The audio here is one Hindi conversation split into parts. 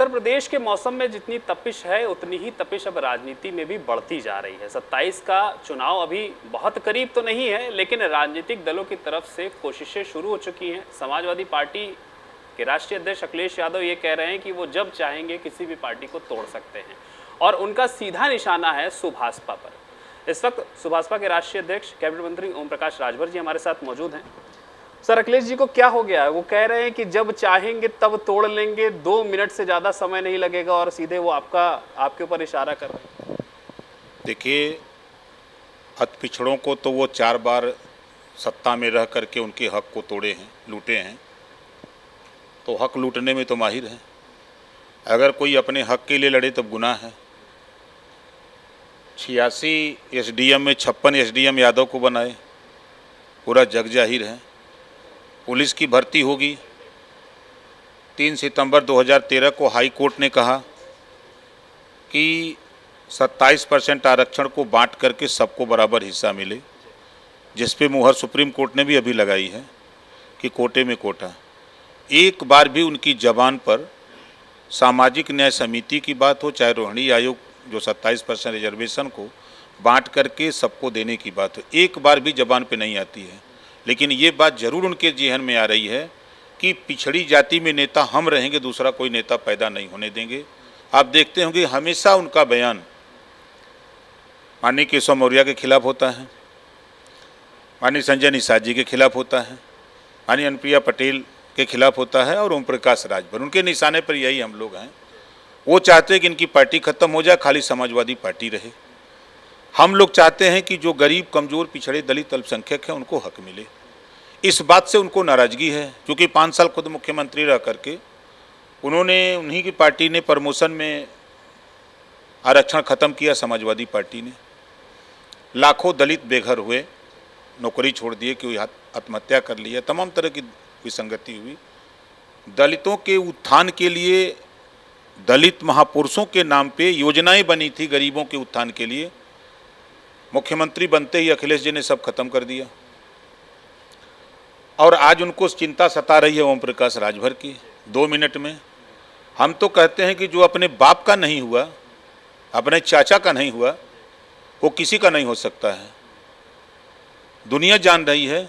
उत्तर प्रदेश के मौसम में जितनी तपिश है उतनी ही तपिश अब राजनीति में भी बढ़ती जा रही है। 27 का चुनाव अभी बहुत करीब तो नहीं है, लेकिन राजनीतिक दलों की तरफ से कोशिशें शुरू हो चुकी हैं। समाजवादी पार्टी के राष्ट्रीय अध्यक्ष अखिलेश यादव ये कह रहे हैं कि वो जब चाहेंगे किसी भी पार्टी को तोड़ सकते हैं और उनका सीधा निशाना है सुभाषपा पर। इस वक्त सुभाषपा के राष्ट्रीय अध्यक्ष कैबिनेट मंत्री ओम प्रकाश राजभर जी हमारे साथ मौजूद हैं। सर, अखिलेश जी को क्या हो गया है? वो कह रहे हैं कि जब चाहेंगे तब तोड़ लेंगे, 2 मिनट से ज़्यादा समय नहीं लगेगा और सीधे वो आपके ऊपर इशारा कर रहे हैं। देखिए, हत पिछड़ों को तो वो 4 बार सत्ता में रह करके उनके हक को तोड़े हैं, लूटे हैं, तो हक लूटने में तो माहिर हैं। अगर कोई अपने हक के लिए लड़े तब गुनाह है। 86 एसडीएम में 56 एसडीएम यादव को बनाए, पूरा जग जाहिर है। पुलिस की भर्ती होगी। 3 सितंबर 2013 को हाई कोर्ट ने कहा कि 27% आरक्षण को बांट करके सबको बराबर हिस्सा मिले, जिस पे मुहर सुप्रीम कोर्ट ने भी अभी लगाई है कि कोटे में कोटा। एक बार भी उनकी जबान पर सामाजिक न्याय समिति की बात हो, चाहे रोहिणी आयोग जो 27% रिजर्वेशन को बांट करके सबको देने की बात हो, एक बार भी जबान पे नहीं आती है। लेकिन ये बात जरूर उनके जेहन में आ रही है कि पिछड़ी जाति में नेता हम रहेंगे, दूसरा कोई नेता पैदा नहीं होने देंगे। आप देखते होंगे हमेशा उनका बयान माननीय केशव मौर्य के खिलाफ होता है, माननीय संजय निषाद जी के खिलाफ होता है, माननीय अनुप्रिया पटेल के खिलाफ होता है और ओम प्रकाश राजभर, उनके निशाने पर यही हम लोग हैं। वो चाहते हैं कि इनकी पार्टी खत्म हो जाए, खाली समाजवादी पार्टी रहे। हम लोग चाहते हैं कि जो गरीब, कमज़ोर, पिछड़े, दलित, अल्पसंख्यक हैं उनको हक मिले। इस बात से उनको नाराज़गी है, क्योंकि 5 साल खुद मुख्यमंत्री रह करके उन्हीं की पार्टी ने प्रमोशन में आरक्षण ख़त्म किया। समाजवादी पार्टी ने लाखों दलित बेघर हुए, नौकरी छोड़ दिए, कोई आत्महत्या कर लिया, तमाम तरह की विसंगति हुई। दलितों के उत्थान के लिए दलित महापुरुषों के नाम पे योजनाएं बनी थी, गरीबों के उत्थान के लिए। मुख्यमंत्री बनते ही अखिलेश जी ने सब खत्म कर दिया और आज उनको चिंता सता रही है ओम प्रकाश राजभर की। 2 मिनट में हम तो कहते हैं कि जो अपने बाप का नहीं हुआ, अपने चाचा का नहीं हुआ, वो किसी का नहीं हो सकता है। दुनिया जान रही है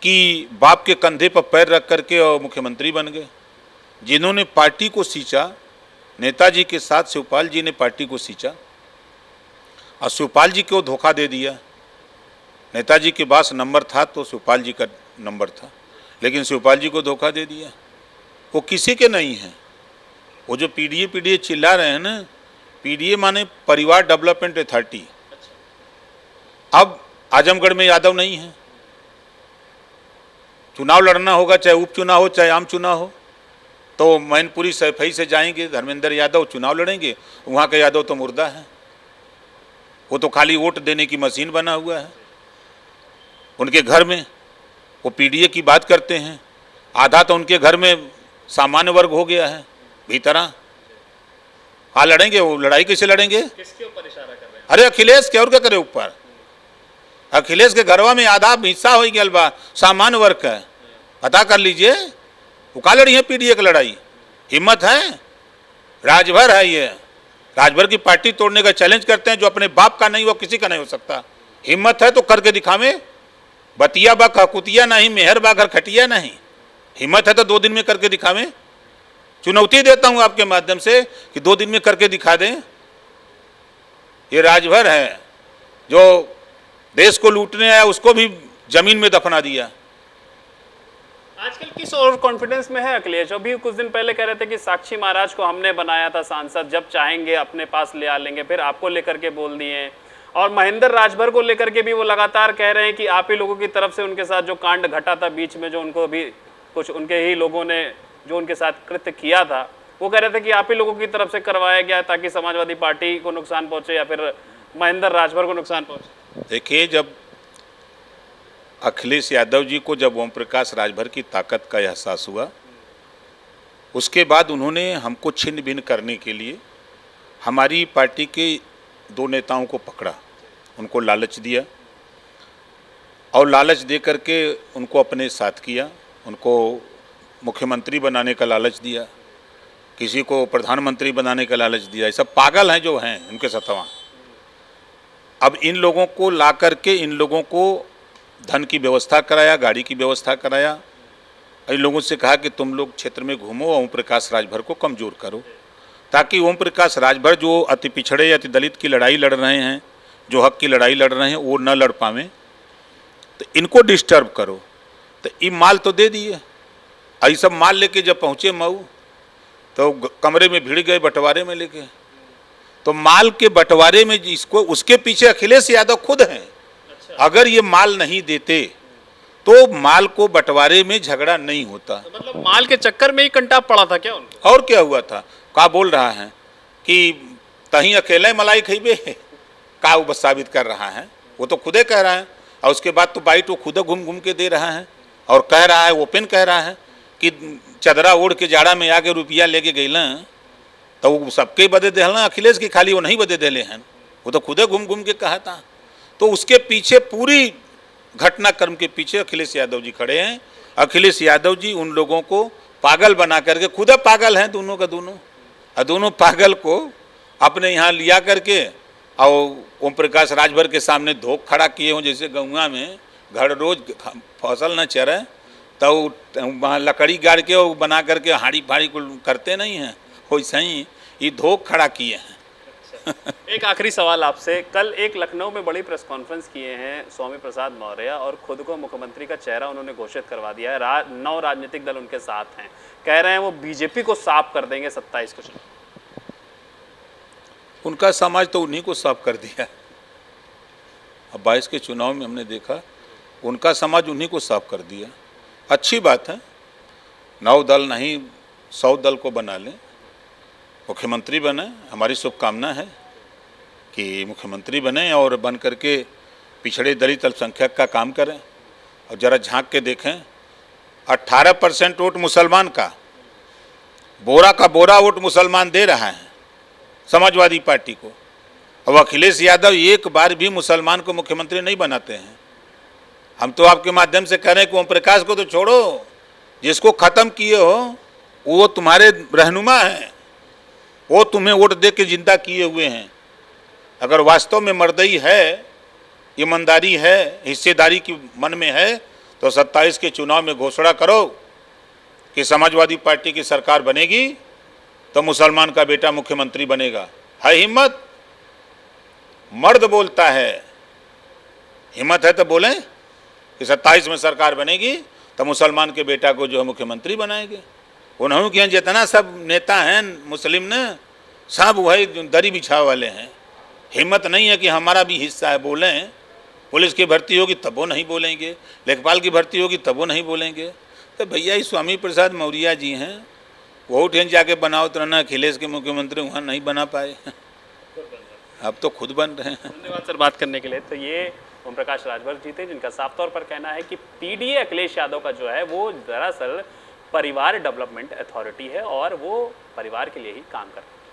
कि बाप के कंधे पर पैर रख करके और मुख्यमंत्री बन गए। जिन्होंने पार्टी को सींचा, नेताजी के साथ शिवपाल जी ने पार्टी को सींचा और शिवपाल जी को धोखा दे दिया। नेताजी के पास नंबर था तो शिवपाल जी का नंबर था, लेकिन शिवपाल जी को धोखा दे दिया। वो किसी के नहीं हैं। वो जो पीडीए चिल्ला रहे हैं ना, पीडीए माने परिवार डेवलपमेंट अथॉरिटी। अब आजमगढ़ में यादव नहीं है, चुनाव लड़ना होगा, चाहे उपचुनाव हो चाहे आम चुनाव हो, तो मैनपुरी सैफई से जाएंगे, धर्मेंद्र यादव चुनाव लड़ेंगे। वहाँ का यादव तो मुर्दा है, वो तो खाली वोट देने की मशीन बना हुआ है। उनके घर में वो पीडीए की बात करते हैं, आधा तो उनके घर में सामान्य वर्ग हो गया है भीतरा। हाँ, लड़ेंगे, वो लड़ाई कैसे लड़ेंगे? किसके ऊपर इशारा कर रहे हैं? अरे अखिलेश के, और क्या करे ऊपर? अखिलेश के घरवा में आधा हिस्सा हो गया बा सामान्य वर्ग का। पता कर लीजिए, वो का लड़ी है पीडीए की लड़ाई? हिम्मत है? राजभर है ये, राजभर की पार्टी तोड़ने का चैलेंज करते हैं। जो अपने बाप का नहीं वो किसी का नहीं हो सकता। हिम्मत है तो करके दिखावे। बतिया बा ककुतिया नहीं, मेहर बा घर खटिया नहीं। हिम्मत है तो 2 दिन में करके दिखावे। चुनौती देता हूं आपके माध्यम से कि 2 दिन में करके दिखा दें। ये राजभर है जो देश को लूटने आया, उसको भी जमीन में दफना दिया। आजकल किस ओवर कॉन्फिडेंस में है अखिलेश? अभी कुछ दिन पहले कह रहे थे कि साक्षी महाराज को हमने बनाया था सांसद, जब चाहेंगे अपने पास ले आ लेंगे, फिर आपको लेकर के बोल दिए। और महेंद्र राजभर को लेकर के भी वो लगातार कह रहे हैं कि आप ही लोगों की तरफ से उनके साथ जो कांड घटा था बीच में, जो उनको भी कुछ उनके ही लोगों ने जो उनके साथ कृत्य किया था, वो कह रहे थे कि आप ही लोगों की तरफ से करवाया गया ताकि समाजवादी पार्टी को नुकसान पहुंचे या फिर महेंद्र राजभर को नुकसान पहुंचे। देखिए, जब अखिलेश यादव जी को जब ओम प्रकाश राजभर की ताकत का एहसास हुआ, उसके बाद उन्होंने हमको छिन्न भिन्न करने के लिए हमारी पार्टी के 2 नेताओं को पकड़ा, उनको लालच दिया और लालच दे करके उनको अपने साथ किया। उनको मुख्यमंत्री बनाने का लालच दिया किसी को प्रधानमंत्री बनाने का लालच दिया। ये सब पागल हैं जो हैं उनके सतवा। अब इन लोगों को ला करके इन लोगों को धन की व्यवस्था कराया, गाड़ी की व्यवस्था कराया। इन लोगों से कहा कि तुम लोग क्षेत्र में घूमो और ओम प्रकाश राजभर को कमज़ोर करो, ताकि ओम प्रकाश राजभर जो अति पिछड़े अति दलित की लड़ाई लड़ रहे हैं, जो हक की लड़ाई लड़ रहे हैं, वो न लड़ पावें, तो इनको डिस्टर्ब करो। तो ये माल तो दे दिए। ये सब माल लेके जब पहुँचे मऊ तो कमरे में भिड़ गए बंटवारे में लेके। तो माल के बंटवारे में इसको उसके पीछे अखिलेश यादव खुद हैं। अगर ये माल नहीं देते तो माल को बंटवारे में झगड़ा नहीं होता। तो मतलब माल के चक्कर में ही कंटाप पड़ा था क्या उनको? और क्या हुआ था? का बोल रहा है कि तहीं अकेले मलाई खइबे, का वो बस साबित कर रहा है। वो तो खुदे कह रहा है और उसके बाद तो बाइट वो खुद घूम घूम के दे रहा है और कह रहा है, ओपन कह रहा है कि चदरा ओढ़ के जाड़ा में आके रुपया लेके गई तो वो सबके बदे देहला, अखिलेश की खाली वो नहीं बदे देले हैं। वो तो खुदे घूम घूम के कहा था। तो उसके पीछे पूरी घटनाक्रम के पीछे अखिलेश यादव जी खड़े हैं। अखिलेश यादव जी उन लोगों को पागल बना करके, खुद पागल हैं दोनों का दोनों, और दोनों पागल को अपने यहाँ लिया करके और ओम प्रकाश राजभर के सामने धोख खड़ा किए हों। जैसे गौवा में घर रोज फसल न चरे तो वहाँ लकड़ी गाड़ के वो बना करके हाड़ी फाड़ी को करते नहीं हैं, वैसे ही ये धोख खड़ा किए हैं। एक आखिरी सवाल आपसे, कल एक लखनऊ में बड़ी प्रेस कॉन्फ्रेंस किए हैं स्वामी प्रसाद मौर्य और खुद को मुख्यमंत्री का चेहरा उन्होंने घोषित करवा दिया है। 9 राजनीतिक दल उनके साथ हैं, कह रहे हैं वो बीजेपी को साफ कर देंगे 27 को चुनाव। उनका समाज तो उन्हीं को साफ कर दिया। अब 22 के चुनाव में हमने देखा उनका समाज उन्हीं को साफ कर दिया। अच्छी बात है, 9 दल नहीं 100 दल को बना लें, मुख्यमंत्री बने। हमारी शुभकामना है कि मुख्यमंत्री बने और बन करके पिछड़े दलित अल्पसंख्यक का काम करें। और ज़रा झांक के देखें, 18% वोट मुसलमान का, बोरा का बोरा वोट मुसलमान दे रहा है समाजवादी पार्टी को। अब अखिलेश यादव एक बार भी मुसलमान को मुख्यमंत्री नहीं बनाते हैं। हम तो आपके माध्यम से कह रहे हैं कि ओम प्रकाश को तो छोड़ो, जिसको ख़त्म किए हो वो तुम्हारे रहनुमा हैं, वो तुम्हें वोट दे के जिंदा किए हुए हैं। अगर वास्तव में मर्दई है, ईमानदारी है, हिस्सेदारी की मन में है, तो 27 के चुनाव में घोषणा करो कि समाजवादी पार्टी की सरकार बनेगी तो मुसलमान का बेटा मुख्यमंत्री बनेगा। है हिम्मत? मर्द बोलता है, हिम्मत है तो बोलें कि 27 में सरकार बनेगी तो मुसलमान के बेटा को जो है मुख्यमंत्री बनाएंगे। उन्होंने के जितना सब नेता हैं मुस्लिम ने, सब वही दरी बिछाव वाले हैं। हिम्मत नहीं है कि हमारा भी हिस्सा है, बोलें। पुलिस की भर्ती होगी तब वो नहीं बोलेंगे, लेखपाल की भर्ती होगी तब वो नहीं बोलेंगे। तो भैया ये स्वामी प्रसाद मौर्य जी हैं, वो ट्रेन जाके बनाओ तो ना अखिलेश के मुख्यमंत्री वहाँ नहीं बना पाए, अब तो खुद बन रहे हैं। धन्यवाद सर बात करने के लिए। तो ये ओम प्रकाश राजभर जी थे, जिनका साफ तौर पर कहना है कि पीडीए अखिलेश यादव का जो है वो दरअसल परिवार डेवलपमेंट अथॉरिटी है और वो परिवार के लिए ही काम करता है।